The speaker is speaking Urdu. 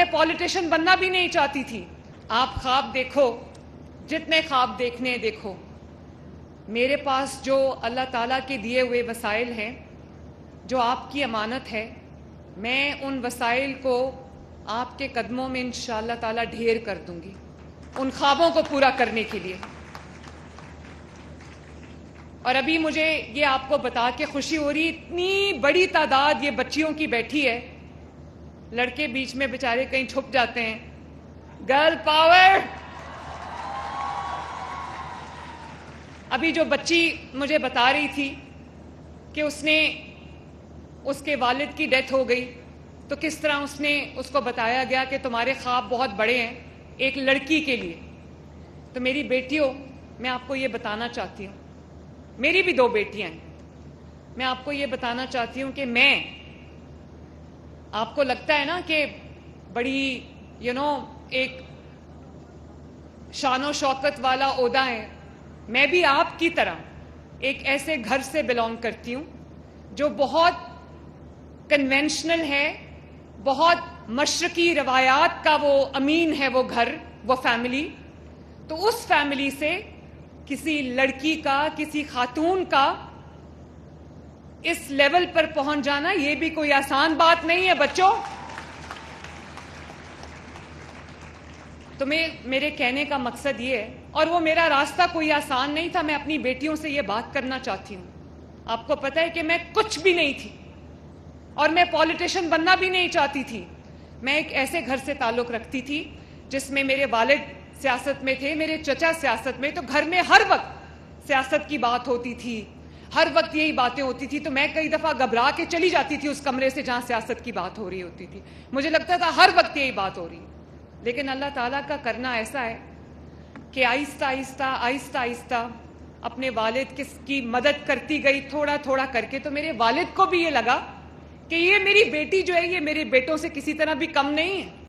میں پولیٹیشین بننا بھی نہیں چاہتی تھی. آپ خواب دیکھو, جتنے خواب دیکھنے دیکھو. میرے پاس جو اللہ تعالیٰ کے دیے ہوئے وسائل ہیں, جو آپ کی امانت ہے, میں ان وسائل کو آپ کے قدموں میں انشاءاللہ تعالیٰ ڈھیر کر دوں گی ان خوابوں کو پورا کرنے کے لیے. اور ابھی مجھے یہ آپ کو بتا کے خوشی ہو رہی, اتنی بڑی تعداد یہ بچیوں کی بیٹھی ہے. لڑکے بیچ میں بیچارے کہیں چھپ جاتے ہیں. Girl power. ابھی جو بچی مجھے بتا رہی تھی کہ اس کے والد کی ڈیتھ ہو گئی, تو کس طرح اس کو بتایا گیا کہ تمہارے خواب بہت بڑے ہیں ایک لڑکی کے لیے. تو میری بیٹیوں, میں آپ کو یہ بتانا چاہتی ہوں, میری بھی 2 بیٹیاں ہیں, میں آپ کو یہ بتانا چاہتی ہوں کہ میں, آپ کو لگتا ہے نا کہ بڑی ایک شان و شوکت والا عہدہ ہے, میں بھی آپ کی طرح ایک ایسے گھر سے بلانگ کرتی ہوں جو بہت کنونشنل ہے, بہت مشرقی روایات کا وہ امین ہے وہ گھر, وہ فیملی. تو اس فیملی سے کسی لڑکی کا, کسی خاتون کا اس لیول پر پہنچ جانا یہ بھی کوئی آسان بات نہیں ہے بچوں. تو میرے کہنے کا مقصد یہ ہے, اور وہ میرا راستہ کوئی آسان نہیں تھا. میں اپنی بیٹیوں سے یہ بات کرنا چاہتی ہوں. آپ کو پتہ ہے کہ میں کچھ بھی نہیں تھی, اور میں پولیٹیشین بننا بھی نہیں چاہتی تھی. میں ایک ایسے گھر سے تعلق رکھتی تھی جس میں میرے والد سیاست میں تھے, میرے چچا سیاست میں, تو گھر میں ہر وقت سیاست کی بات ہوتی تھی, ہر وقت یہی باتیں ہوتی تھی. تو میں کئی دفعہ گھبرا کے چلی جاتی تھی اس کمرے سے جہاں سیاست کی بات ہو رہی ہوتی تھی. مجھے لگتا تھا ہر وقت یہی بات ہو رہی ہے. لیکن اللہ تعالیٰ کا کرنا ایسا ہے کہ آہستہ آہستہ اپنے والد کی مدد کرتی گئی, تھوڑا تھوڑا کر کے. تو میرے والد کو بھی یہ لگا کہ یہ میری بیٹی جو ہے یہ میرے بیٹوں سے کسی طرح بھی کم نہیں ہے.